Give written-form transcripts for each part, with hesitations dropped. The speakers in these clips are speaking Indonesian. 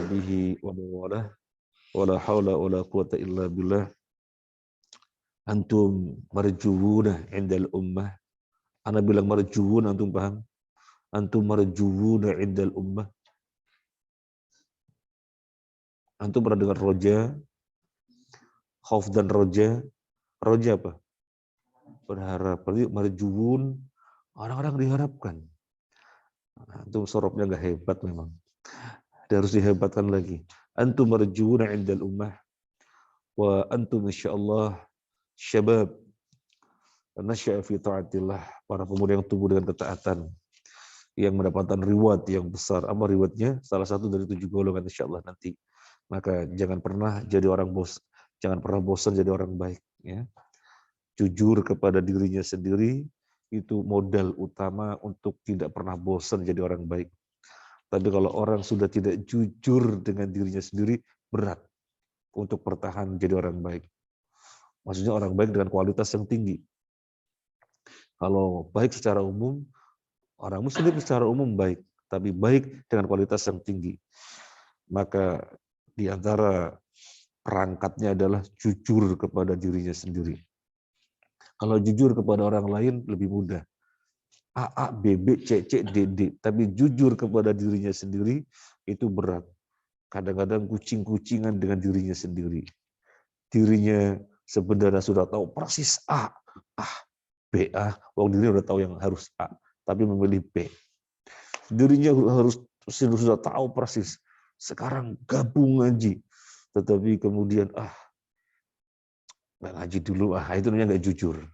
sahbihi wa mawalah wa la haula wa la quwata illa billah. Antum marjuuna indal ummah. Ana bilang marjuun, antum paham? Antum marjuuna indal ummah. Antum pernah dengar roja, khauf dan roja? Roja apa? Berharap. Berarti marjuun, orang-orang diharapkan. Antum sorobnya nggak hebat memang. Dia harus dihebatkan lagi. Antum marjuuna indal ummah. Wa antum insyaallah syabab nasya'a fi ta'atillah, para pemuda yang tumbuh dengan ketaatan, yang mendapatkan reward yang besar. Apa rewardnya? Salah satu dari 7 golongan insyaallah nanti. Maka jangan pernah jadi orang jangan pernah bosan jadi orang baik, ya. Jujur kepada dirinya sendiri itu modal utama untuk tidak pernah bosan jadi orang baik. Tapi kalau orang sudah tidak jujur dengan dirinya sendiri, berat untuk bertahan jadi orang baik. Maksudnya orang baik dengan kualitas yang tinggi. Kalau baik secara umum, orang muslim secara umum baik, tapi baik dengan kualitas yang tinggi. Maka di antara perangkatnya adalah jujur kepada dirinya sendiri. Kalau jujur kepada orang lain lebih mudah. A, B, B, C, C, D, D. Tapi jujur kepada dirinya sendiri itu berat. Kadang-kadang kucing-kucingan dengan dirinya sendiri. Dirinya sebenarnya sudah tahu persis A, B, A. Wong dirinya sudah tahu yang harus A, tapi memilih B. Dirinya sudah tahu persis. Sekarang gabung ngaji. Tetapi kemudian, nggak ngaji dulu, itu namanya nggak jujur.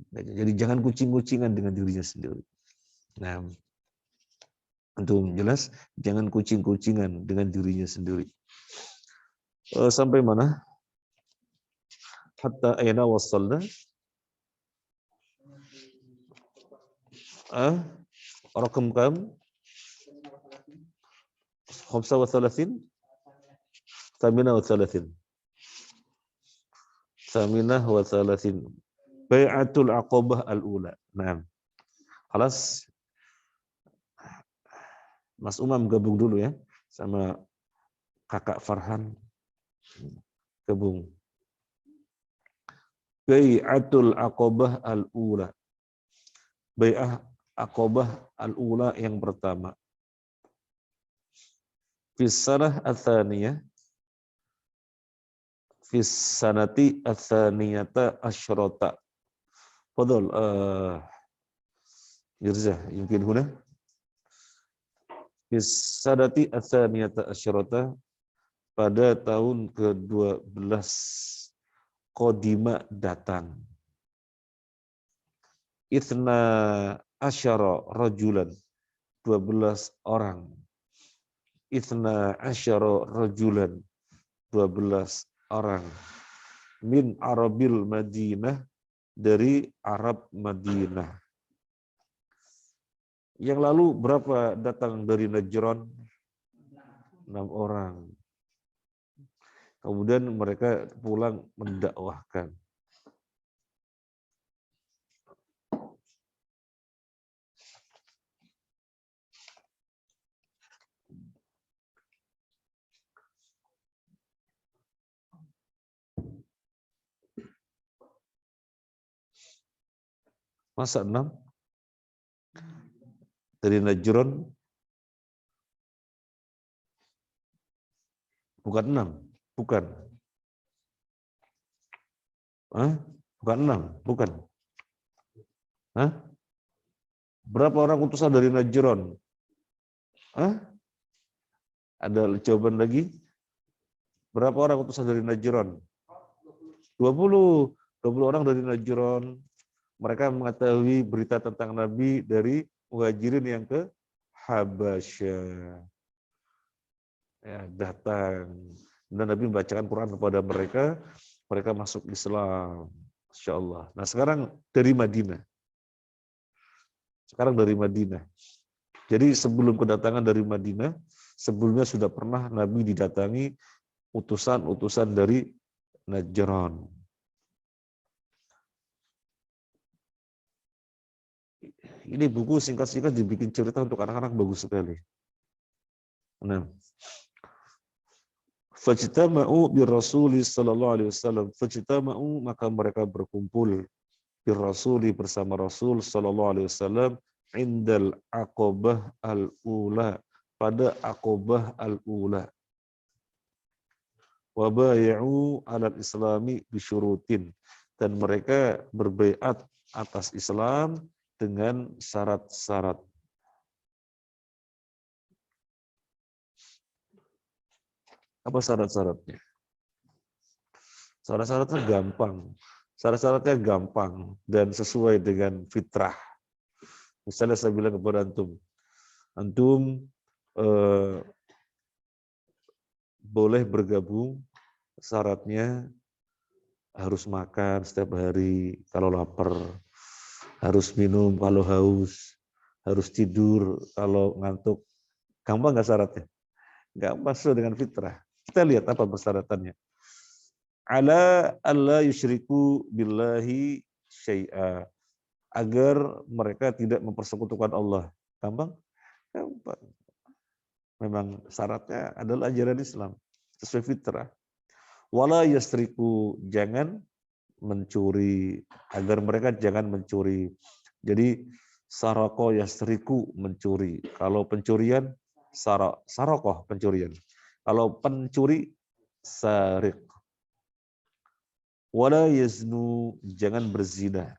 Jadi jangan kucing-kucingan dengan dirinya sendiri. Nah, untuk jelas, jangan kucing-kucingan dengan dirinya sendiri. Sampai mana? Hatta aina wassalna? Rakam kam? 35? 38. 38. Bai'atul Aqabah al-ula. Nah, halas. Mas Umam gabung dulu ya sama Kakak Farhan. Gabung. Bai'atul Aqabah al-ula. Bai'ah Aqabah al-ula yang pertama. Fis sanah ats-tsaniyah. Fis sanati ats-tsaniyata asyrata. Fadhal Mirza, mungkin huna. Fis sanati ats-tsaniyata asyrata, pada tahun ke-12 Qadima datang. Itsna asyara rajulan, 12 orang. Itsna asyara rajulan, 12 orang. Min Arabil Madinah, dari Arab Madinah. Yang lalu berapa datang dari Najran? 6 orang. Kemudian mereka pulang mendakwahkan. Masa 6? Dari Najran? Bukan 6, bukan. Bukan 6, bukan. Berapa orang utusan dari Najran? Ada jawaban lagi? Berapa orang utusan dari Najran? 20 orang dari Najran. Mereka mengetahui berita tentang Nabi dari Muhajirin yang ke Habasyah. Ya, datang. Dan Nabi membacakan Quran kepada mereka, mereka masuk Islam. Insya Allah. Nah sekarang dari Madinah. Jadi sebelum kedatangan dari Madinah, sebelumnya sudah pernah Nabi didatangi utusan-utusan dari Najran. Ini buku singkat-singkat dibikin cerita untuk anak-anak, bagus sekali. Nah, fajtama'u bi Rasuli sallallahu alaihi wasallam. Fajtama'u, maka mereka berkumpul bi Rasuli, bersama Rasul sallallahu alaihi wasallam, indal aqabah al-ula, pada aqabah al-ula. Wa bay'u 'alal islami bisyurutin, dan mereka berbaiat atas Islam dengan syarat-syarat. Apa syarat-syaratnya? Syarat-syaratnya gampang. Syarat-syaratnya gampang dan sesuai dengan fitrah. Misalnya saya bilang kepada antum, antum boleh bergabung, syaratnya harus makan setiap hari kalau lapar, harus minum kalau haus, harus tidur kalau ngantuk. Gampang nggak syaratnya? Gampang, sesuai dengan fitrah. Kita lihat apa persyaratannya. Ala alla yusyriku billahi syai'a, agar mereka tidak mempersekutukan Allah. Gampang? Gampang. Memang syaratnya adalah ajaran Islam sesuai fitrah. Wala yasriku, jangan mencuri, agar mereka jangan mencuri. Jadi saroko yasriku, mencuri. Kalau pencurian sarokoh, pencurian. Kalau pencuri sarik. Wala yaznu, jangan berzina.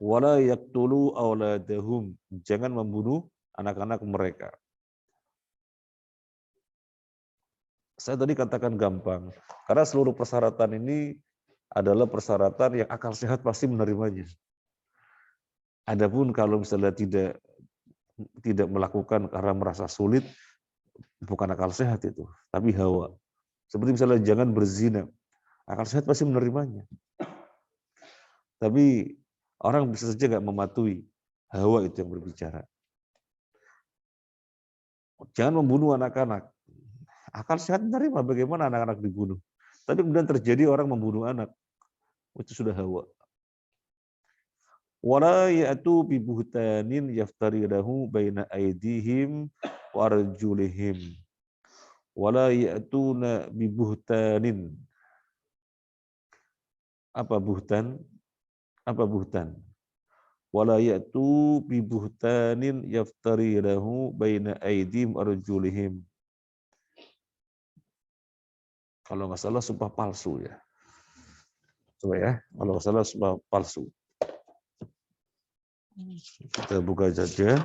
Wala yaqtulu auladahum, jangan membunuh anak-anak mereka. Saya tadi katakan gampang, karena seluruh persyaratan ini adalah persyaratan yang akal sehat pasti menerimanya. Adapun kalau misalnya tidak melakukan karena merasa sulit, bukan akal sehat itu, tapi hawa. Seperti misalnya jangan berzina, akal sehat pasti menerimanya. Tapi orang bisa saja nggak mematuhi, hawa itu yang berbicara. Jangan membunuh anak-anak, akal sehat menerima bagaimana anak-anak dibunuh. Tapi kemudian terjadi orang membunuh anak, itu sudah hawa. Wala ya'tu bi buhtanin yaftarirahu baina aydihim wa arjulihim. Wala ya'tuna bi buhtanin. Apa buhtan? Apa buhtan? Wala ya'tu bi buhtanin yaftarirahu baina aydihim wa arjulihim. Kalau nggak salah sumpah palsu ya. Coba ya, kalau nggak salah sumpah palsu. Kita buka saja.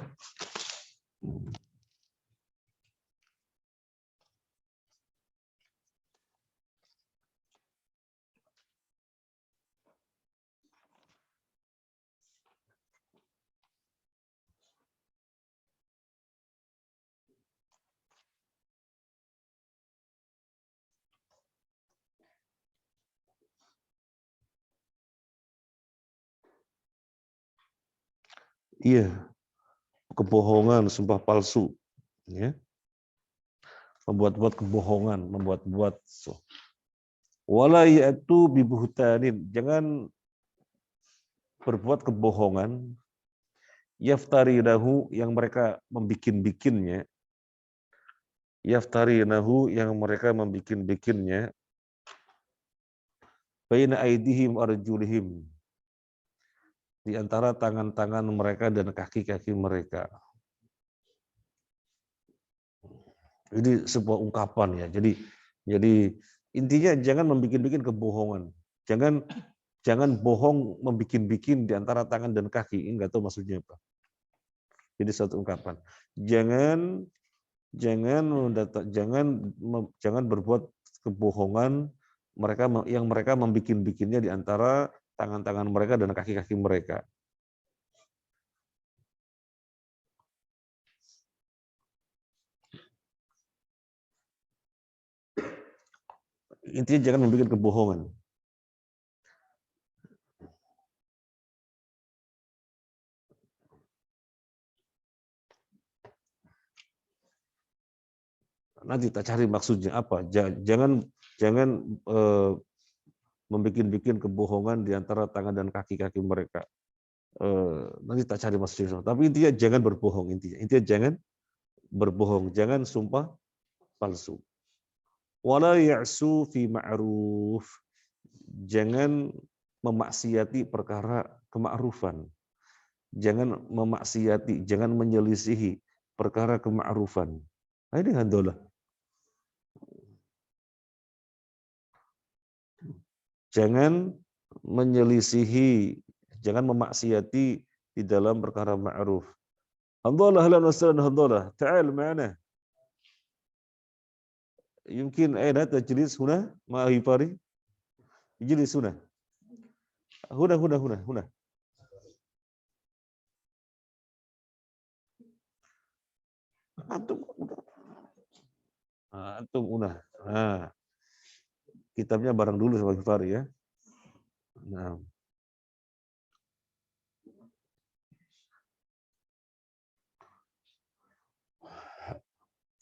Iya, kebohongan, sumpah palsu. Ya. Membuat-buat kebohongan, membuat-buat. Wala ya'tu bi buhtanin, jangan berbuat kebohongan, yaftarinahu, yang mereka membikin-bikinnya, yaftarinahu, yang mereka membikin-bikinnya, baina aidihim arjulihim, di antara tangan-tangan mereka dan kaki-kaki mereka. Ini sebuah ungkapan ya. Jadi intinya jangan membikin-bikin kebohongan. Jangan bohong membikin-bikin di antara tangan dan kaki. Enggak tahu maksudnya apa. Jadi satu ungkapan. Jangan berbuat kebohongan yang mereka membikin-bikinnya di antara tangan-tangan mereka dan kaki-kaki mereka. Intinya jangan membuat kebohongan. Nanti kita cari maksudnya apa. Jangan membikin-bikin kebohongan di antara tangan dan kaki-kaki mereka. Nanti tak cari maksudnya. Tapi intinya jangan berbohong. Intinya jangan berbohong, jangan sumpah palsu. Wala ya'su fi ma'ruf, jangan memaksiati perkara kema'rufan. Jangan memaksiati, jangan menyelisihi perkara kema'rufan. Nah, ini handolah. Jangan menyelisihi, jangan memaksiati di dalam perkara ma'ruf. Handolah, ahlan wa sahlan handolah. Ta'al ma'ana. Yumkin aina tajlis huna ma'i Fari? Ijlis huna. Huna. Antum una. Nah, kitabnya bareng dulu sama Fari ya. Nah.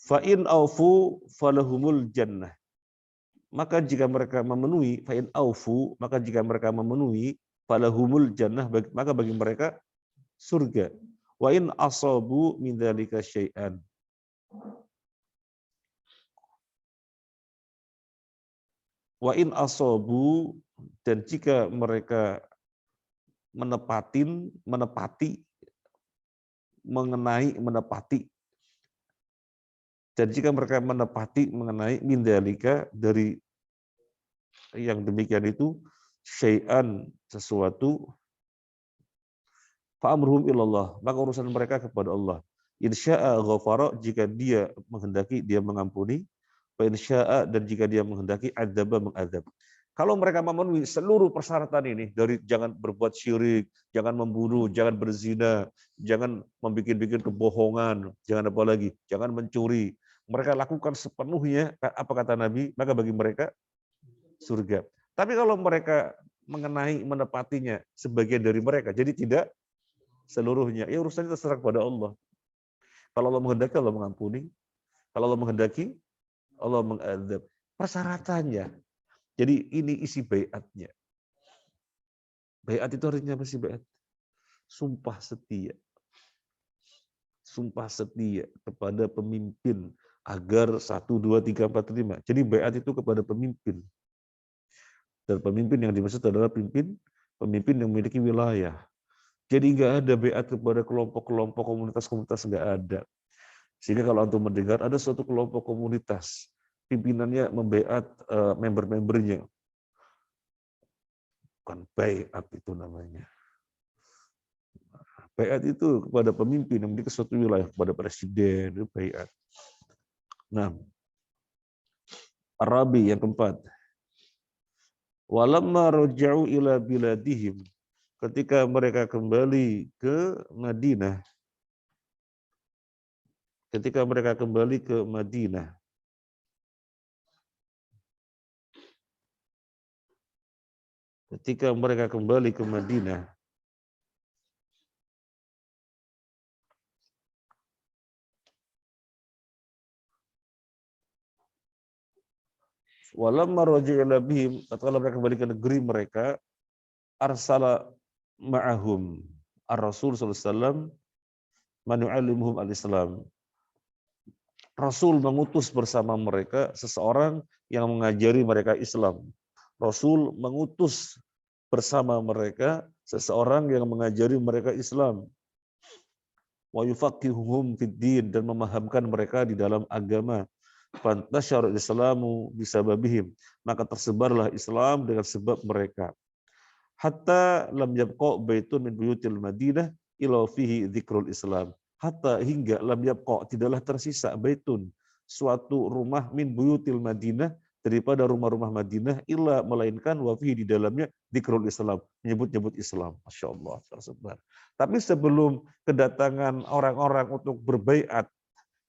Fa'in aufu falahumul jannah. Maka jika mereka memenuhi, fa'in aufu, maka jika mereka memenuhi, falahumul jannah, maka bagi mereka surga. Wa in asabu min dzalika syai'an. Wa in asabu, dan jika mereka menepati, dan jika mereka menepati mengenai min dzalika, dari yang demikian itu, syai'an, sesuatu, fa'amruhum ilallah, maka urusan mereka kepada Allah. Insya'a ghafara, jika dia menghendaki dia mengampuni, wa insya'a, dan jika dia menghendaki adzaba, mengadab. Kalau mereka memenuhi seluruh persyaratan ini, dari jangan berbuat syirik, jangan membunuh, jangan berzina, jangan membuat kebohongan, jangan apa lagi, jangan mencuri, mereka lakukan sepenuhnya, apa kata Nabi, maka bagi mereka surga. Tapi kalau mereka menepatinya sebagian dari mereka, jadi tidak seluruhnya, ya urusannya terserah kepada Allah. Kalau Allah menghendaki, Allah mengampuni. Kalau Allah menghendaki, Allah mengadab. Persyaratannya. Jadi ini isi baiatnya. Baiat itu artinya apa sih baiat? Sumpah setia. Sumpah setia kepada pemimpin agar 1, 2, 3, 4, 5. Jadi baiat itu kepada pemimpin. Dan pemimpin yang dimaksud adalah pemimpin yang memiliki wilayah. Jadi nggak ada baiat kepada kelompok-kelompok, komunitas-komunitas, nggak ada. Sehingga kalau antum mendengar ada suatu kelompok komunitas, pimpinannya membaiat member-membernya. Bukan baiat itu namanya. Baiat itu kepada pemimpin yang memiliki suatu wilayah, kepada presiden, itu baiat. Nah, Arabi yang keempat. Walamma raja'u ila biladihim, ketika mereka kembali ke Madinah, ketika mereka kembali ke Madinah, walamma raji'a ila bihim, tatkala mereka kembali ke negeri mereka, arsala ma'ahum ar-Rasul sallallahu alaihi wasallam man yu'allimuhum al-Islam. Rasul mengutus bersama mereka seseorang yang mengajari mereka Islam. Rasul mengutus bersama mereka seseorang yang mengajari mereka Islam. Wa yufaqihuhum fid din, dan memahamkan mereka di dalam agama. Fantasyara Islamu bisababihim, maka tersebarlah Islam dengan sebab mereka. Hatta lam yabqa baitun min buyutil Madinah illa fihi dzikrul Islam. Hatta, hingga, lam yabqa, tidaklah tersisa, baitun, suatu rumah, min buyutil Madinah, daripada rumah-rumah Madinah, illa, melainkan, wa fihi, di dalamnya, dzikrul Islam, menyebut-nyebut Islam. Masya Allah, tersebar. Tapi sebelum kedatangan orang-orang untuk berbaiat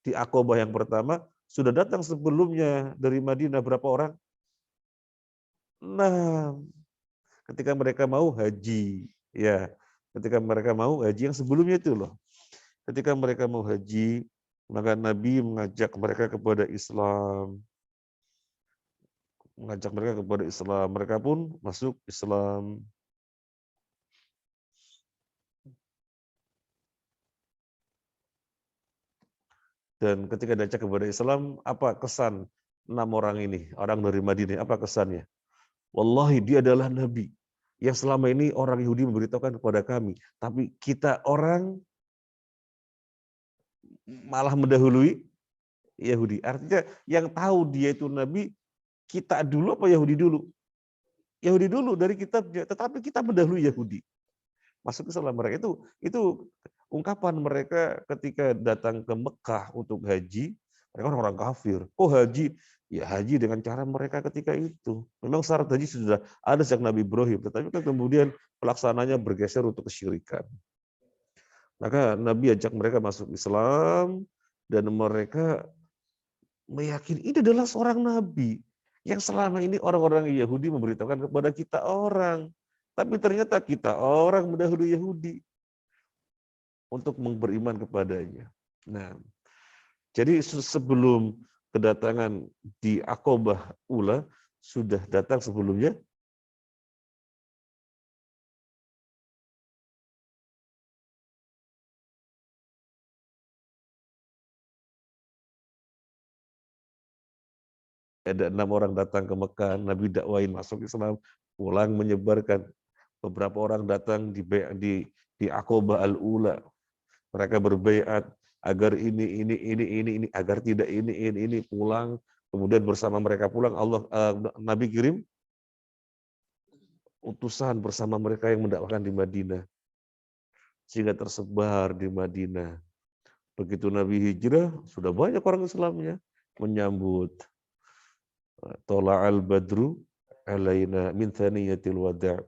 di Aqabah yang pertama, sudah datang sebelumnya dari Madinah berapa orang? 6. Ketika mereka mau haji, ya, ketika mereka mau haji yang sebelumnya itu loh. Ketika mereka mau haji, maka Nabi mengajak mereka kepada Islam. Mereka pun masuk Islam. Dan ketika diajak kepada Islam, apa kesan 6 orang ini, orang dari Madinah, apa kesannya? Wallahi dia adalah nabi yang selama ini orang Yahudi memberitahukan kepada kami, tapi kita orang malah mendahului Yahudi. Artinya yang tahu dia itu nabi, kita dulu apa Yahudi dulu? Yahudi dulu dari kitabnya, tetapi kita mendahului Yahudi. Masuk ke Islam mereka itu ungkapan mereka ketika datang ke Mekah untuk haji, mereka orang-orang kafir. Oh haji, ya haji dengan cara mereka ketika itu. Memang syarat haji sudah ada sejak Nabi Ibrahim, tetapi kan kemudian pelaksananya bergeser untuk kesyirikan. Maka Nabi ajak mereka masuk Islam dan mereka meyakini ini adalah seorang nabi yang selama ini orang-orang Yahudi memberitahukan kepada kita orang. Tapi ternyata kita orang mendahului Yahudi untuk beriman kepadanya. Nah, jadi sebelum kedatangan di Aqabah Ula, sudah datang sebelumnya ada 6 orang datang ke Mekah, Nabi dakwain masuk Islam, pulang menyebarkan. Beberapa orang datang di Aqabah Al-Ula. Mereka berbaiat agar ini agar tidak ini pulang. Kemudian bersama mereka pulang Nabi kirim utusan bersama mereka yang mendakwakan di Madinah. Sehingga tersebar di Madinah. Begitu Nabi hijrah, sudah banyak orang Islamnya menyambut. Tola'al badru alaina min thaniyatil wada'.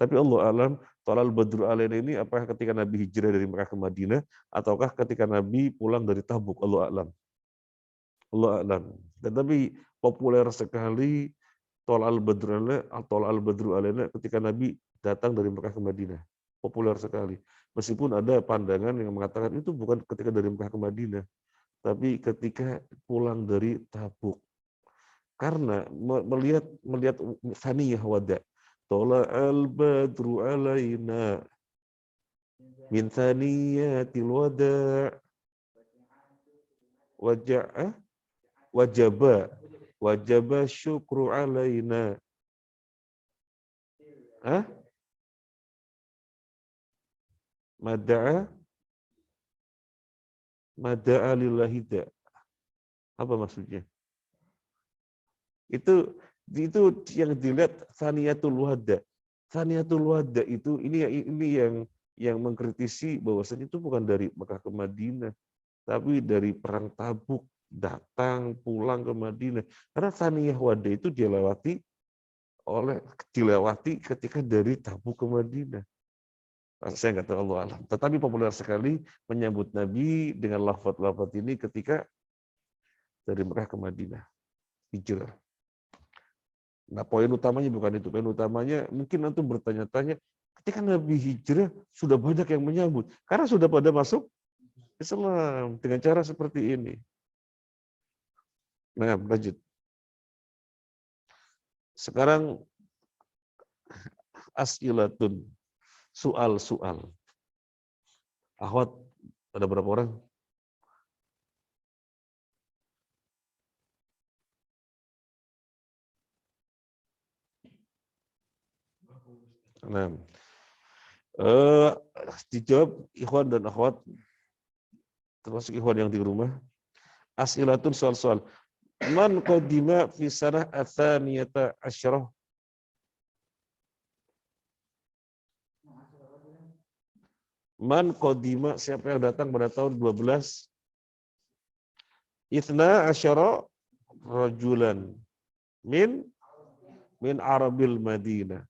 Tapi Allah alam, Tola'al badru alaina ini apakah ketika Nabi hijrah dari Mekah ke Madinah, ataukah ketika Nabi pulang dari Tabuk, Allah alam. Allah alam. Tetapi populer sekali Tola'al badru alaina ketika Nabi datang dari Mekah ke Madinah. Populer sekali. Meskipun ada pandangan yang mengatakan itu bukan ketika dari Mekah ke Madinah, tapi ketika pulang dari Tabuk. Karena melihat saniyah wada. Tola'al badru alaina min saniyatil wada. Wajaba syukru alaina. Mada'a lillahi da. Apa maksudnya? Itu yang dilihat saniyatul wada. Saniyatul wada itu ini yang mengkritisi bahwasanya itu bukan dari Mekah ke Madinah, tapi dari perang Tabuk datang pulang ke Madinah. Karena saniyah wada itu dilewati ketika dari Tabuk ke Madinah. Saya nggak tahu Allah alam. Tetapi populer sekali menyambut Nabi dengan lafaz-lafaz ini ketika dari Mekah ke Madinah hijrah. Nah, poin utamanya bukan itu. Poin utamanya mungkin antum bertanya-tanya, ketika Nabi hijrah sudah banyak yang menyambut. Karena sudah pada masuk Islam dengan cara seperti ini. Nah, lanjut. Sekarang as'ilatun, soal-soal. Akhwat, ada berapa orang? Nah, dijawab ikhwan dan akhwat, termasuk ikhwan yang di rumah. As'ilatun, soal-soal. Man qadima fi sanah atsaniyata asyarah. Man qadima, siapa yang datang pada tahun 12? Ithna asyara rajulan min Arabil Madinah.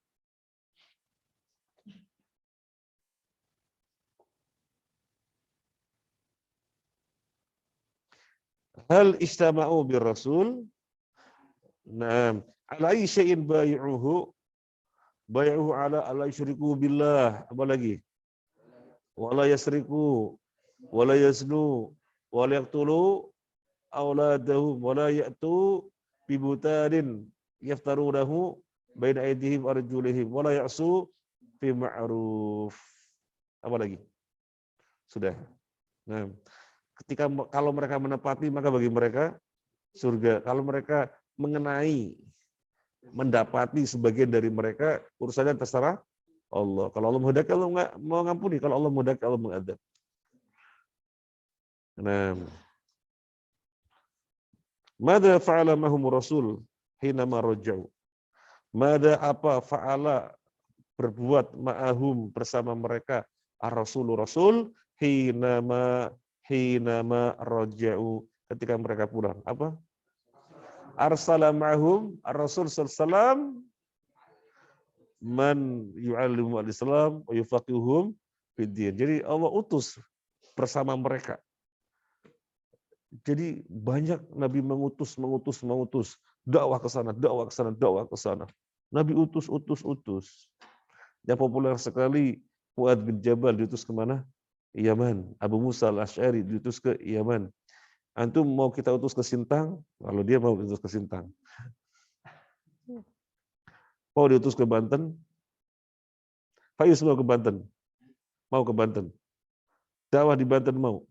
Hal istama'u bir Rasul? Naam. Ala ayyi syai'in bai'uhu? Bai'uhu ala yusyriku billah. Apa lagi? Wala yasriku, wala yaznu, wala yaqtulu auladahum, wala ya'tu bibutarin yaftarunahu baina aydihim arjulihim, wala ya'su fi ma'ruf. Apa lagi? Sudah. Nah, Kalau mereka menepati, maka bagi mereka surga. Kalau mereka mengenai, mendapati sebagian dari mereka, urusannya terserah Allah. Kalau Allah menghendaki, Allah nggak mau ngampuni. Kalau Allah menghendaki, Allah mengadab. Nah, mada fa'ala mahum rasul hina marajau. Mada apa fa'ala berbuat ma'ahum bersama mereka ar-rasul rasul hinama raja'u ketika mereka pulang. Apa? Arsala ma'ahum ar-rasul sallallahu man yu'allimu al-islam wa yufaqihuhum fid-din. Jadi Allah utus bersama mereka. Jadi banyak Nabi mengutus dakwah ke sana, dakwah ke sana, dakwah ke sana. Nabi utus. Yang populer sekali Mu'adz bin Jabal diutus ke mana? Yaman. Abu Musa al-Asy'ari diutus ke Yaman. Antum mau kita utus ke Sintang? Kalau dia mau utus ke Sintang. Mau diutus ke Banten? Faiz mau ke Banten? Mau ke Banten? Dakwah di Banten mau?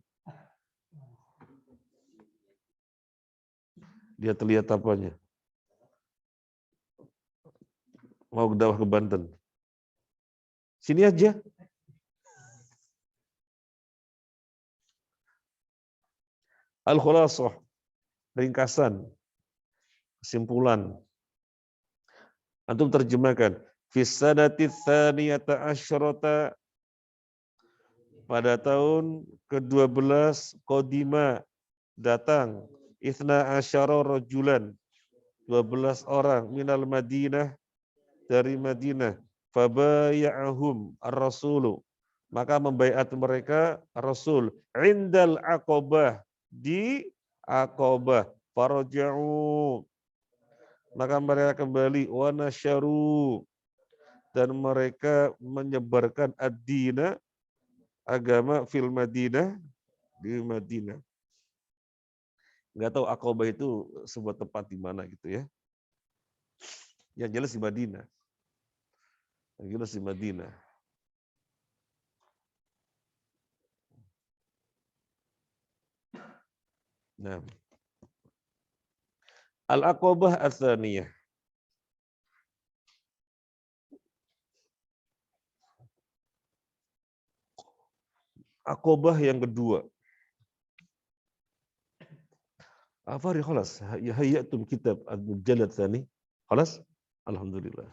Dia terlihat apanya? Mau dakwah ke Banten? Sini aja. Al-Khulasah, ringkasan, kesimpulan. Antum terjemahkan. Fi sanati tsaniyata asyrata, pada tahun ke-12 qadima datang itsna asyara rajulan, 12 orang minal Madinah, dari Madinah. Fabaya'ahum ar-rasulu, maka membaiat mereka Rasul indal Aqabah, di Aqabah. Faraja'u, maka mereka kembali, wa nasyaru, dan mereka menyebarkan ad-dina, agama, fil Madinah, di Madinah. Nggak tahu Aqabah itu sebuah tempat di mana gitu ya. Yang jelas di Madinah. Yang jelas di Madinah. Nah, Al-Aqabah Ats-Tsaniyah. Aqabah yang kedua. Afari khalas, hayyatum kitab al-mujallad tsani. Khalas? Alhamdulillah.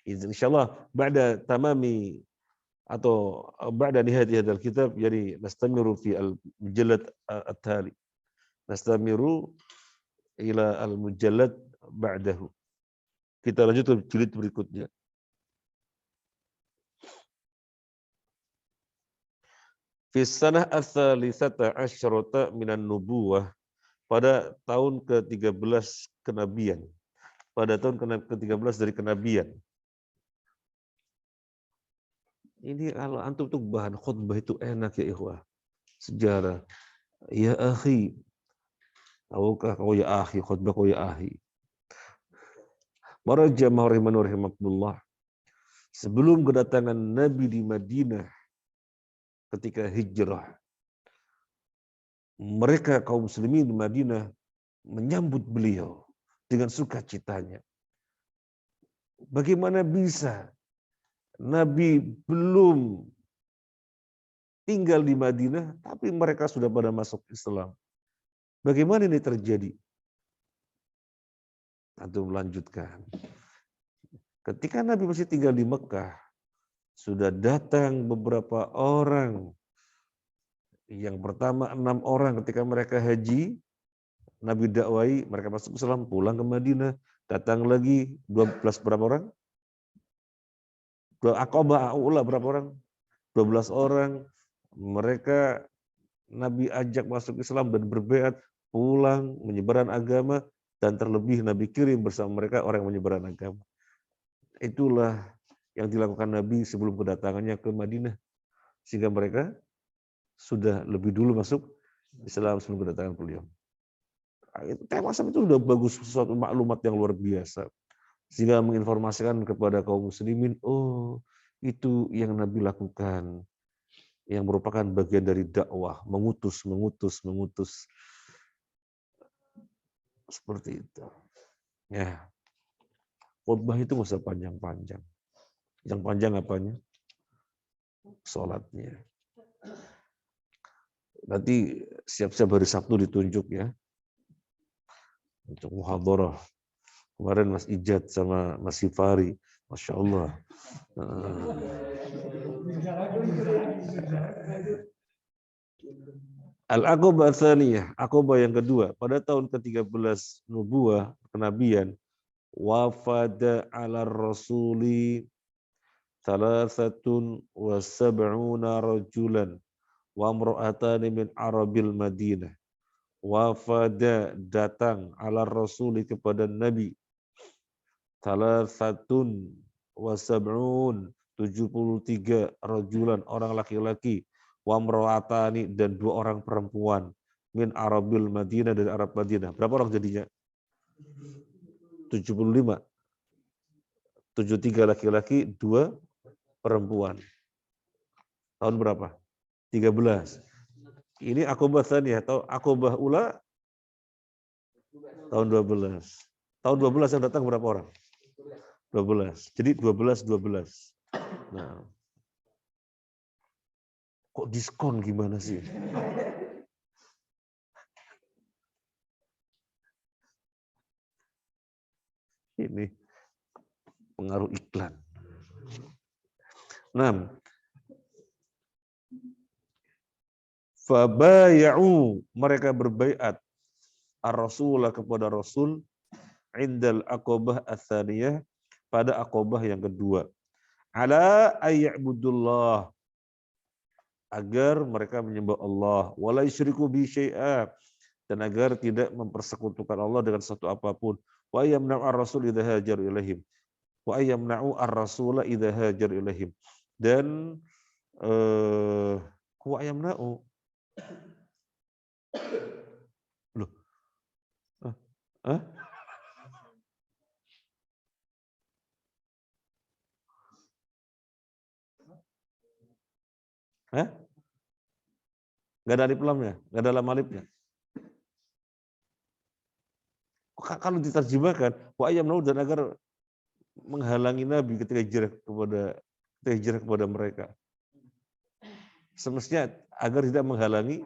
Insyaallah ba'da tamami atau ba'da nihayati hadzal kitab, jadi nastamiru fi al-mujallad at-tali. Nastamiru ila al-mujallad ba'dahu. Kita lanjut ke jilid berikutnya. Fi sanah ats-tsalitsata asyrata minan nubuwah, pada tahun ke-13 kenabian. Pada tahun ke-13 dari kenabian. Ini kalau antum tuh bahan khutbah itu enak ya ikhwah. Sejarah. Ya akhi. Tahukah kau ya akhi, khutbah kau ya akhi. Para jamaah rahimakumullah. Sebelum kedatangan Nabi di Madinah ketika hijrah, mereka kaum muslimin di Madinah menyambut beliau dengan sukacitanya. Bagaimana bisa Nabi belum tinggal di Madinah, tapi mereka sudah pada masuk Islam. Bagaimana ini terjadi? Antum melanjutkan. Ketika Nabi masih tinggal di Mekah, sudah datang beberapa orang. Yang pertama 6 orang ketika mereka haji, Nabi dakwai, mereka masuk Islam, pulang ke Madinah. Datang lagi 12 berapa orang? Aqabah A'ula berapa orang? 12 orang. Mereka Nabi ajak masuk Islam dan berbaiat, pulang menyebarkan agama, dan terlebih Nabi kirim bersama mereka orang yang menyebarkan agama. Itulah yang dilakukan Nabi sebelum kedatangannya ke Madinah, sehingga mereka sudah lebih dulu masuk Islam sebelum kedatangan beliau. Tema itu sudah bagus, sesuatu maklumat yang luar biasa, sehingga menginformasikan kepada kaum muslimin, oh itu yang Nabi lakukan. yang merupakan bagian dari dakwah, mengutus. Seperti itu. Ya, khutbah itu nggak usah panjang-panjang. Yang panjang apanya? Sholatnya. Nanti siap-siap hari Sabtu ditunjuk ya. Untuk muhadharah. Kemarin Mas Ijad sama Mas Sifari. Masya Allah. Al-Aqobah Tsaniyah, Aqobah yang kedua. Pada tahun ke-13 nubuah, kenabian, wafada ala rasuli thalathatun wa sab'una rajulan wa imra'atani min arabil Madinah. Wafada datang ala rasuli kepada Nabi thalathatun wa sab'un 73 rajulan orang laki-laki wa imra'atani dan 2 orang perempuan min arabil Madinah dari Arab Madinah. Berapa orang jadinya? 75. 73 laki-laki, 2 perempuan. Tahun berapa? 13. Ini Aqobah Tsaniyah atau Aqobah Ula tahun 12. Tahun 12 yang datang berapa orang? 12. Jadi 12. Nah. Kok diskon gimana sih? Ini pengaruh iklan. 6. Fabaya'u, mereka berbaiat ar-rasulah kepada Rasul indal Aqobah Ats-Tsaniyah pada Aqobah yang kedua. Ala ayya'budullah, agar mereka menyembah Allah, wala yusyriku bi syai'a, dan agar tidak mempersekutukan Allah dengan sesuatu apapun. Wa yamna'u ar-rasul idza hajaru ilaihim. Wa yamna'u ar-rasula idza hajaru ilaihim. Dan wa yamna'u. Loh. Hah? Hah? Nggak ada alif lamnya? Nggak ada lam alifnya? Kalau diterjemahkan, wa yamna'u, dan agar menghalangi Nabi ketika hijrah kepada mereka. Semestinya agar tidak menghalangi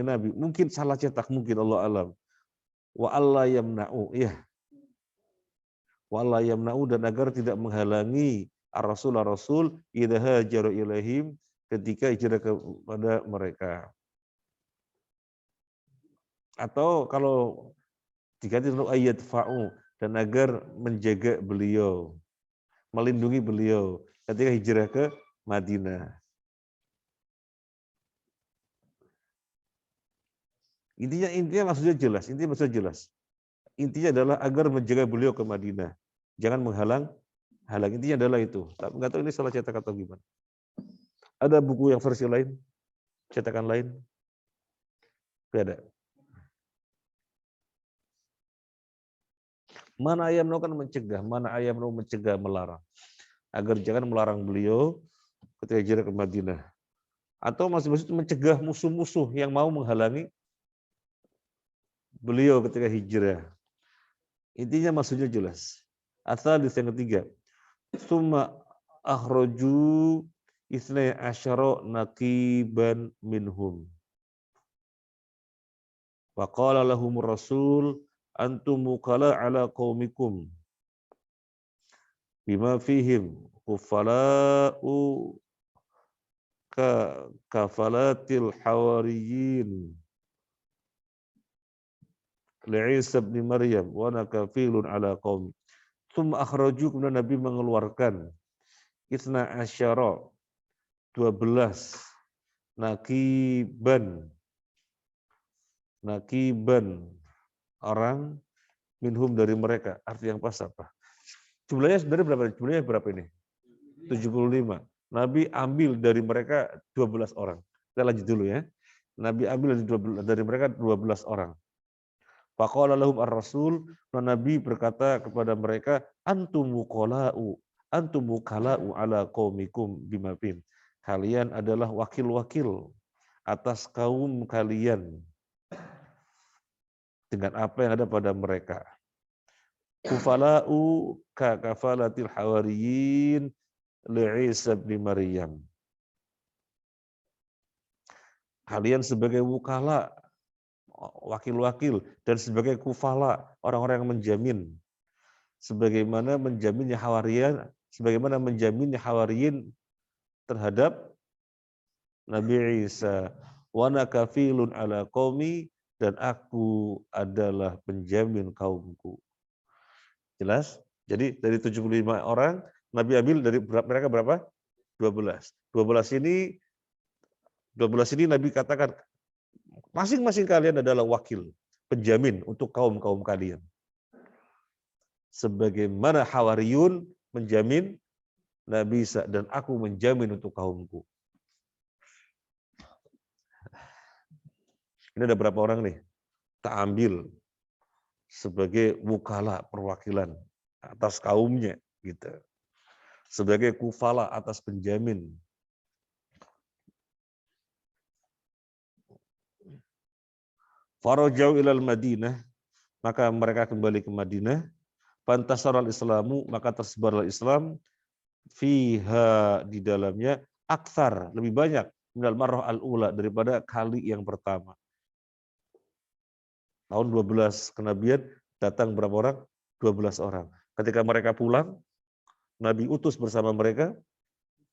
Nabi. Mungkin salah cetak, mungkin Allah alam. Wa alla yamna'u, ya. Wa alla yamna'u, dan agar tidak menghalangi ar-rasul idza hajaru ilaihim, ketika hijrah kepada mereka. Atau kalau diganti dengan ayat fa'u, dan agar menjaga beliau, melindungi beliau ketika hijrah ke Madinah. Intinya maksudnya jelas. Intinya adalah agar menjaga beliau ke Madinah. Jangan menghalang. Intinya adalah itu. Tapi nggak tahu ini salah cetak atau gimana. Ada buku yang versi lain? Cetakan lain? Tidak ada. Mana ayam kan mencegah, melarang. Agar jangan melarang beliau ketika hijrah ke Madinah. Atau maksud mencegah musuh-musuh yang mau menghalangi beliau ketika hijrah. Intinya maksudnya jelas. Ats-tsalits yang ketiga. Summa akhraju isnai asyara naqiban minhum. Wa qala lahum rasul antum muqala ala qaumikum bima fihim kufala'u kafalatil hawariyin Isa bin Maryam wa ana kafilun ala qaumi. Tsumma akhraju, kemudian Nabi mengeluarkan isna asyara 12 naqiban orang minhum dari mereka. Arti yang pas apa? Jumlahnya sebenarnya berapa? Jumlahnya berapa ini? 75. Nabi ambil dari mereka 12 orang. Kita lanjut dulu ya. Nabi ambil dari mereka 12 orang. Faqala lahum ar-rasul, Nabi berkata kepada mereka, antum muqala'u ala qaumikum bima fihim. Kalian adalah wakil-wakil atas kaum kalian dengan apa yang ada pada mereka. Kufala'u ka kafalatil hawariyin li'Isa bin Maryam. Kalian sebagai wukala, wakil-wakil, dan sebagai kufala, orang-orang yang menjamin. Sebagaimana menjaminnya hawariyin terhadap Nabi Isa. Wa ana kafilun ala qaumi, dan aku adalah penjamin kaumku. Jelas? Jadi dari 75 orang, Nabi ambil dari mereka berapa? 12. 12 ini Nabi katakan, masing-masing kalian adalah wakil, penjamin untuk kaum-kaum kalian. Sebagaimana Hawariyun menjamin Nabi Isa, dan aku menjamin untuk kaumku. Ini ada berapa orang nih? Tak ambil sebagai wukala, perwakilan atas kaumnya, gitu. Sebagai kufala, atas penjamin. Farajau ilal Madinah, maka mereka kembali ke Madinah. Fantasarul Islamu, maka tersebarlah Islam. Fiha, di dalamnya, aktsar, lebih banyak minal marrah al-ula, daripada kali yang pertama. Tahun 12 kenabian datang berapa orang? 12 orang. Ketika mereka pulang, Nabi utus bersama mereka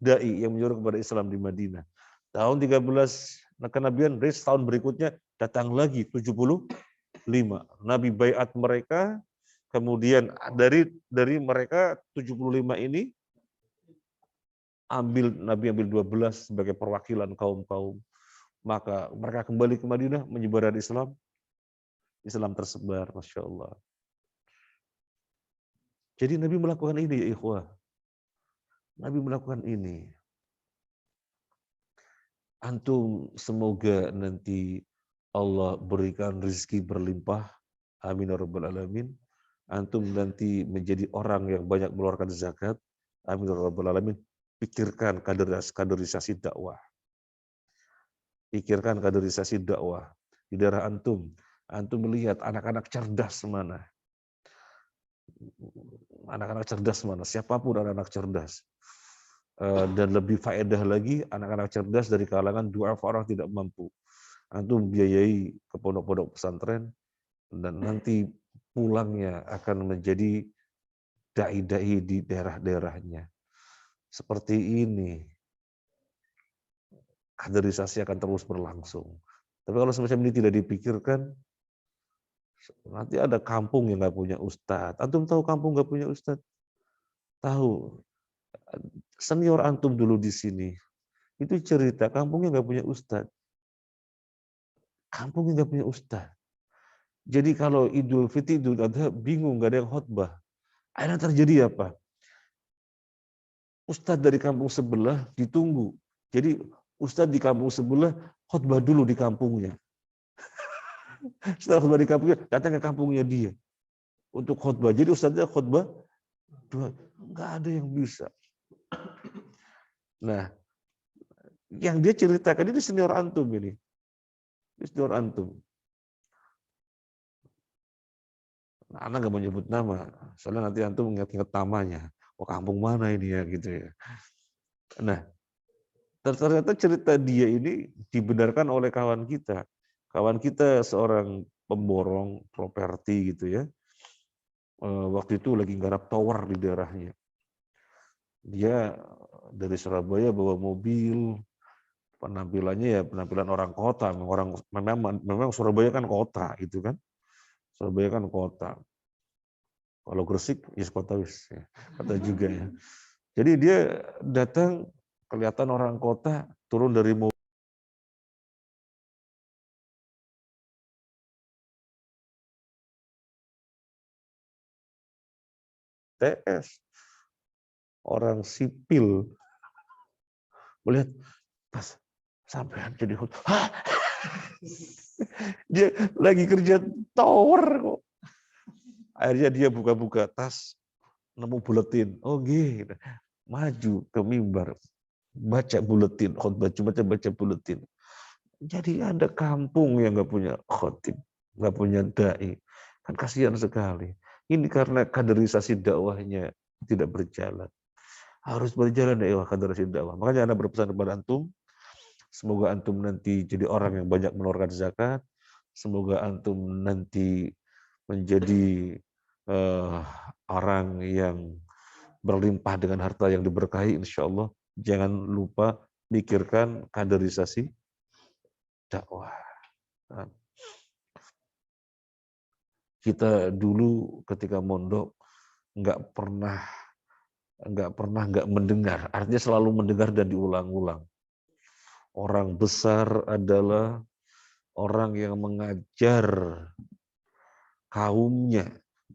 dai yang menyuruh kepada Islam di Madinah. Tahun 13 kenabian, tahun berikutnya datang lagi 75. Nabi baiat mereka, kemudian dari mereka 75 ini Nabi ambil 12 sebagai perwakilan kaum-kaum. Maka mereka kembali ke Madinah menyebarkan Islam. Islam tersebar, Masya Allah. Jadi Nabi melakukan ini, ya ikhwah. Nabi melakukan ini. Antum semoga nanti Allah berikan rezeki berlimpah. Amin ya rabbal alamin. Antum nanti menjadi orang yang banyak mengeluarkan zakat. Amin ya rabbal alamin. Pikirkan kaderisasi dakwah. Pikirkan kaderisasi dakwah di daerah antum. Antum melihat anak-anak cerdas mana. Anak-anak cerdas mana, siapapun anak-anak cerdas. Dan lebih faedah lagi, anak-anak cerdas dari kalangan du'afa, orang tidak mampu. Antum biayai ke pondok-pondok pesantren, dan nanti pulangnya akan menjadi dai-dai di daerah-daerahnya. Seperti ini, kaderisasi akan terus berlangsung. Tapi kalau semacam ini tidak dipikirkan, nanti ada kampung yang nggak punya ustadz. Antum tahu kampung nggak punya ustadz? Tahu. Senior antum dulu di sini. Itu cerita kampungnya nggak punya ustadz. Kampungnya nggak punya ustadz. Jadi kalau Idul Fitri, Idul Adha, bingung, nggak ada yang khotbah. Akhirnya terjadi apa? Ustadz dari kampung sebelah ditunggu. Jadi ustadz di kampung sebelah khotbah dulu di kampungnya. Setelah khotbah di kampungnya, datang ke kampungnya dia untuk khotbah. Jadi ustadznya khotbah dua, nggak ada yang bisa. Nah, yang dia ceritakan ini senior antum ini. Senior antum. Nah, anak nggak mau nyebut nama, soalnya nanti antum ingat-ingat namanya. Oh, kampung mana ini ya gitu ya. Nah, ternyata cerita dia ini dibenarkan oleh kawan kita. Kawan kita seorang pemborong properti gitu ya. Waktu itu lagi garap tower di daerahnya. Dia dari Surabaya bawa mobil, penampilannya ya penampilan orang kota, memang Surabaya kan kota gitu kan. Surabaya kan kota. Kalau Gresik ya kota wis ya. Kota juga ya. Jadi dia datang kelihatan orang kota turun dari mobil TS, orang sipil melihat pas sampean jadi dia lagi kerja tower kok. Akhirnya dia buka-buka tas, nemu buletin. Oh gitu. Maju ke mimbar. baca buletin khutbah Jumat, baca buletin. Jadi ada kampung yang nggak punya khotib, nggak punya dai, kan kasihan sekali. Ini karena kaderisasi dakwahnya tidak berjalan. Harus berjalan dakwah, kaderisasi dakwah. Makanya Anda berpesan kepada antum, semoga antum nanti jadi orang yang banyak mengeluarkan zakat, semoga antum nanti menjadi orang yang berlimpah dengan harta yang diberkahi, insya Allah. Jangan lupa pikirkan kaderisasi dakwah. Kita dulu ketika mondok nggak pernah nggak mendengar, artinya selalu mendengar dan diulang-ulang. Orang besar adalah orang yang mengajar kaumnya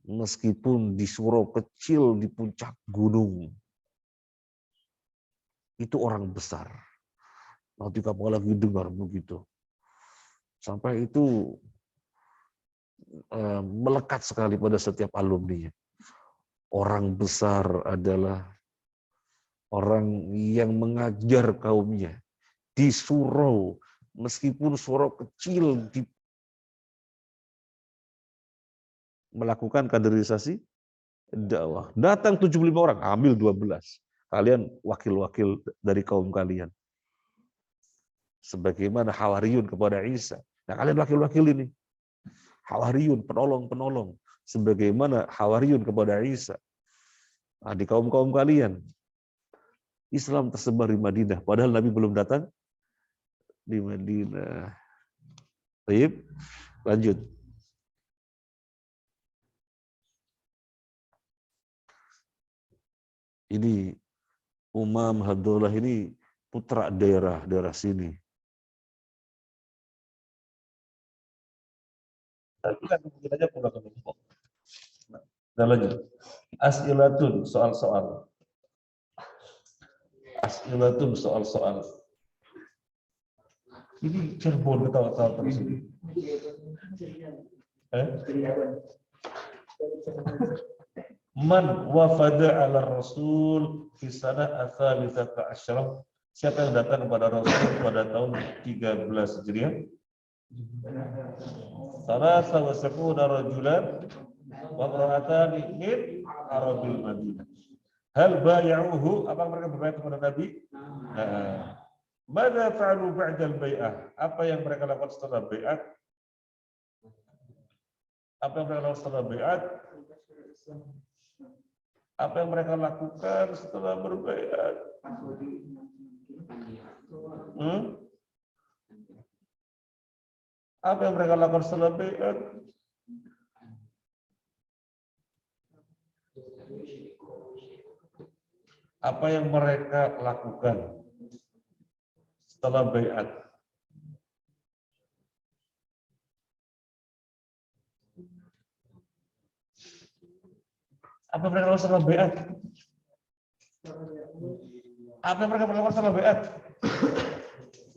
meskipun di surau kecil di puncak gunung. Itu orang besar. Nanti kamu lagi dengar begitu. Sampai itu melekat sekali pada setiap alumni. Orang besar adalah orang yang mengajar kaumnya di surau, meskipun surau kecil, melakukan kaderisasi dakwah. Datang 75 orang, ambil 12. Kalian wakil-wakil dari kaum kalian. Sebagaimana Hawariyun kepada Isa. Nah, kalian wakil-wakil ini. Hawariyun, penolong-penolong. Sebagaimana Hawariyun kepada Isa. Nah, di kaum-kaum kalian. Islam tersebar di Madinah. Padahal Nabi belum datang di Madinah. Baik, lanjut. Ini Umam Abdullah ini putra daerah sini. Tapi kan mungkin aja pulang ke Lombok. Nah, lanjut. As'ilatun, soal-soal. As'ilatun, soal-soal. Ini Cirebon ketawa-tawa terus ini. Man wafada ala Rasul fi sanah ats-tsalitsata asyarah. Siapa yang datang kepada Rasul pada tahun 13 Hijriah? Salasa wa sab'una rajulan wa imra'atani min Arabil Madinah. Hal bay'uhu, apa mereka berbayat kepada Nabi? Mada fa'alu ba'dal bai'ah? Apa yang mereka lakukan setelah bai'at? Apa yang mereka lakukan setelah bai'at? Apa yang mereka lakukan setelah berbai'at? Apa yang mereka lakukan setelah bai'at? Apa yang mereka lakukan setelah bai'at? Apa yang mereka lakukan setelah bai'at? Apa yang mereka lakukan setelah bai'at?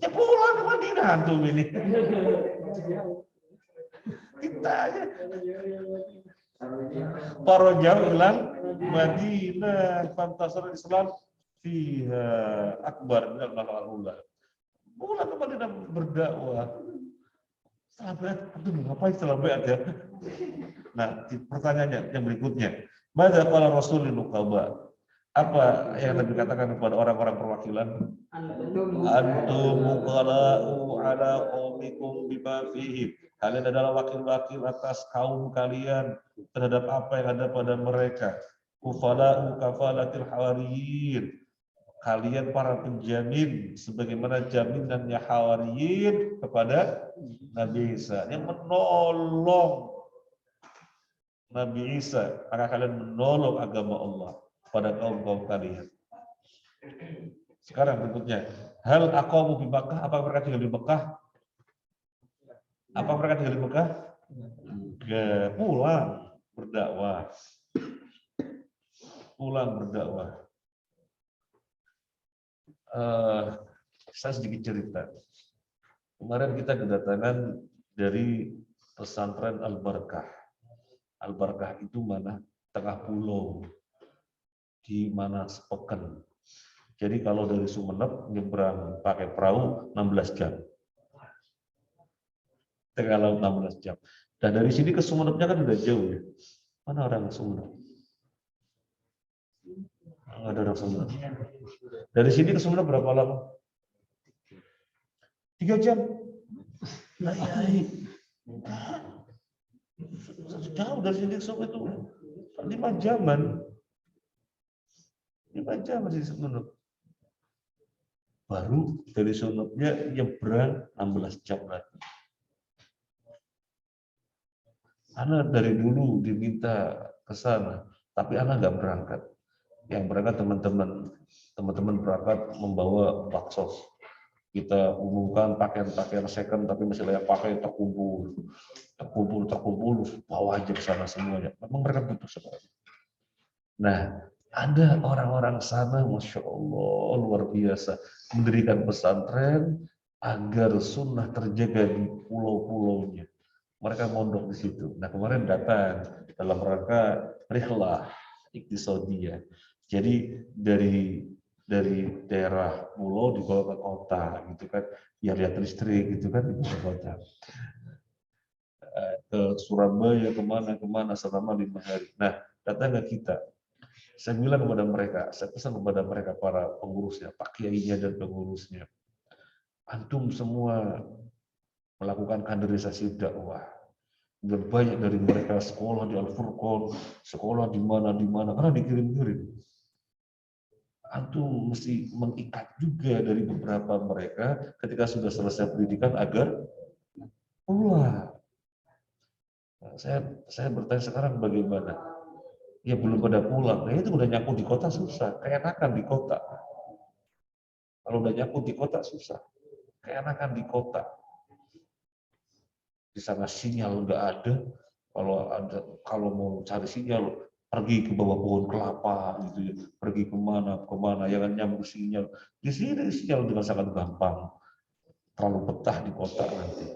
Ya pulang ke Madinah antum ini. Kita aja. Para jauh ilang Madinah, fantasar Islam fiha akbar minal mal'ula. Pulang ke Madinah berdakwah. Setelah bai'at, aduh ngapain setelah bai'at ya? Nah, pertanyaannya yang berikutnya. Madza qala Rasulul Nuqaba? Apa yang Nabi katakan kepada orang-orang perwakilan? Antum muqala'u ala qaumikum bima fihi. Kalian adalah wakil-wakil atas kaum kalian terhadap apa yang ada pada mereka. Ufala'u kafalatil hawariyin. Kalian para penjamin sebagaimana jaminannya Hawariyin kepada Nabi Isa yang menolong Nabi Isa, maka kalian menolong agama Allah pada kaum-kaum kalian. Sekarang berikutnya, hal aqamu bi Makkah, apa mereka tinggal di Mekah? Apa mereka tinggal di Mekah? Enggak, pulang berdakwah. Pulang berdakwah. Saya sedikit cerita. Kemarin kita kedatangan dari pesantren Al-Barakah. Al-Barakah itu mana? Tengah pulau. Di mana Sepeken. Jadi kalau dari Sumeneb nyebrang pakai perahu 16 jam. Tengah laut 16 jam. Dan dari sini ke Sumenebnya kan udah jauh ya. Mana orang Sumeneb? Nggak ada orang Sumeneb. Dari sini ke Sumeneb berapa lama? 3 jam. Nah, jauh dari sini ke Sumeneb itu 5 jaman. 5 jam masih Sumeneb. Baru dari Sumenebnya nyebrang 16 jam lagi. Ana dari dulu diminta ke sana, tapi Ana nggak berangkat. Yang berangkat teman-teman berangkat membawa baksos. Kita umumkan pakaian-pakaian second, tapi masih layak pakai terkumpul, bawa aja ke sana semuanya. Memang mereka butuh sekali. Nah, ada orang-orang sana, masya Allah, luar biasa, mendirikan pesantren agar sunnah terjaga di pulau-pulaunya. Mereka mondok di situ. Nah, kemarin datang dalam rangka rihlah iktisadiyah. Jadi dari daerah pulau dibawa ke kota gitu kan, ya lihat listrik gitu kan, di kota. Ke Surabaya kemana selama 5 hari. Nah, datang ke kita. Saya bilang kepada mereka, saya pesan kepada mereka para pengurusnya, Pak Kiainya dan pengurusnya, antum semua melakukan kaderisasi dakwah. Dan banyak dari mereka sekolah di Al-Furqan, sekolah di mana, karena dikirim-kirim. Antum mesti mengikat juga dari beberapa mereka ketika sudah selesai pendidikan agar pulang. Nah, saya bertanya sekarang bagaimana? Ya belum pada pulang. Nah itu udah nyangkut di kota susah, keenakan di kota. Kalau udah nyangkut di kota susah, keenakan di kota. Di sana sinyal nggak ada. Kalau mau cari sinyal pergi ke bawah pohon kelapa gitu ya, pergi kemana, jangan nyambung sinyal. Di sini sinyal dengan sangat gampang. Terlalu betah di kota nanti.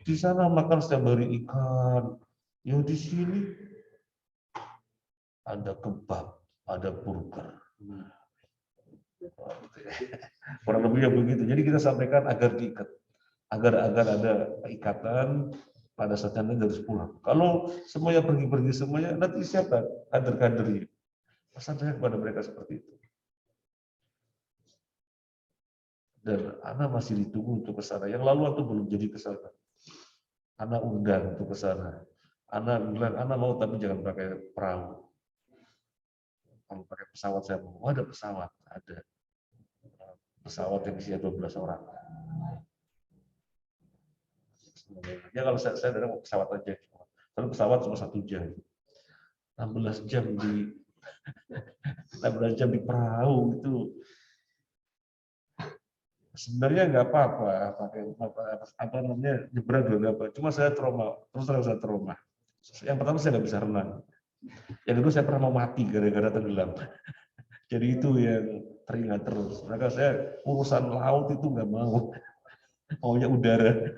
Di sana makan setiap hari ikan. Ya di sini ada kebab, ada burger. Kurang lebihnya begitu. Jadi kita sampaikan agar diikat, agar ada ikatan pada saat Anda harus pulang. Kalau semuanya pergi semuanya, nanti siapa kader-kadernya? Pesan saya kepada mereka seperti itu. Dan Ana masih ditunggu untuk ke sana. Yang lalu aku belum jadi ke sana. Ana undang untuk ke sana. Ana bilang, Ana mau tapi jangan pakai perahu. Kalau pakai pesawat saya mau. Oh, ada pesawat, ada. Pesawat yang isinya 12 orang. Ya kalau saya datang mau pesawat aja. Tapi pesawat cuma 1 jam. 16 jam di 16 jam di perahu itu sebenarnya nggak apa-apa pakai apa namanya nyebrang juga nggak apa. Cuma saya trauma, terus terang saya trauma. Yang pertama saya nggak bisa renang. Yang kedua saya pernah mau mati gara-gara tenggelam. Jadi itu yang teringat terus. Maka saya urusan laut itu nggak mau, maunya udara.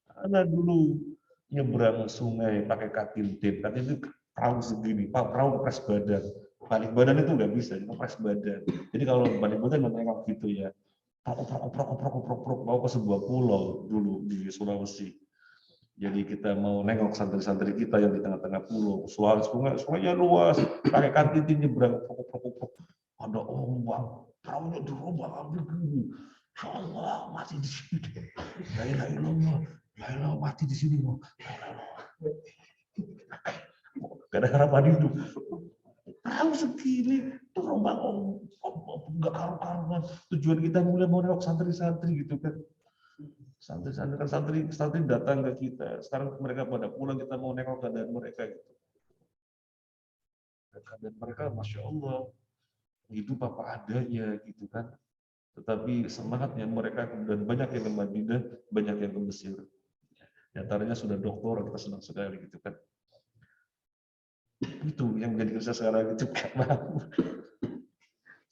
Karena dulu nyebrang sungai pakai katintin, itu perahu segini, perahu kepres badan. Balik badan itu nggak bisa, cuma kepres badan. Jadi kalau balik badan nengok gitu ya, prok, mau ke sebuah pulau dulu di Sulawesi. Jadi kita mau nengok santri-santri kita yang di tengah-tengah pulau, sungainya luas, pakai katintin nyebrang, prok. Ada ombak, perahunya dirombak, begini. Ya Allah, mati di sini. La ilaha illallah. Ya mati di sini loh. Gak ada harapan hidup. Perahu segini, terombang nggak karu-karuan. Tujuan kita mulai mau nengok santri-santri gitu kan. Santri-santri kan santri datang ke kita. Sekarang mereka pada pulang, kita mau nengok keadaan mereka gitu. Keadaan mereka, masya Allah, hidup apa adanya gitu kan. Tetapi semangatnya mereka, dan banyak yang ke Madinah, banyak yang ke Mesir. Di antaranya sudah doktor, kita senang sekali gitu kan. Itu yang menjadi saya sekarang itu gak mau.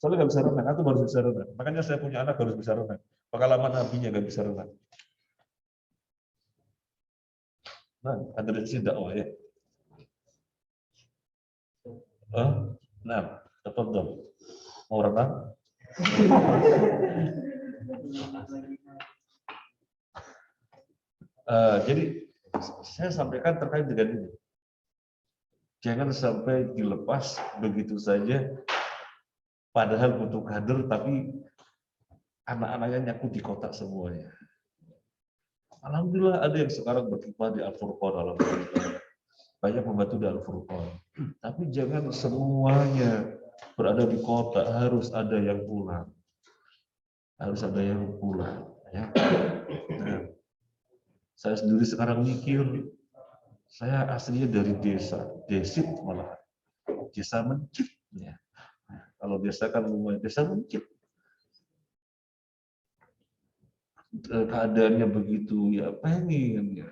Soalnya nggak bisa renang, aku baru bisa renang. Makanya saya punya anak harus bisa renang. Pengalaman nabinya nggak bisa renang. Nah, ada dari sini dakwah ya. Nah, Tafadhol. Mau renang? Jadi saya sampaikan terkait dengan ini. Jangan sampai dilepas begitu saja, padahal butuh kader, tapi anak-anaknya nyaku di kota semuanya. Alhamdulillah ada yang sekarang berkiprah di Al-Furqan, alhamdulillah. Banyak membantu di Al-Furqan. Tapi jangan semuanya berada di kota, harus ada yang pulang. Harus ada yang pulang. Ya. Nah, saya sendiri sekarang mikir, saya aslinya dari desa, desit malah, desa Mencit. Ya. Kalau desa kan desa Mencit. Keadaannya begitu, ya pengen ya,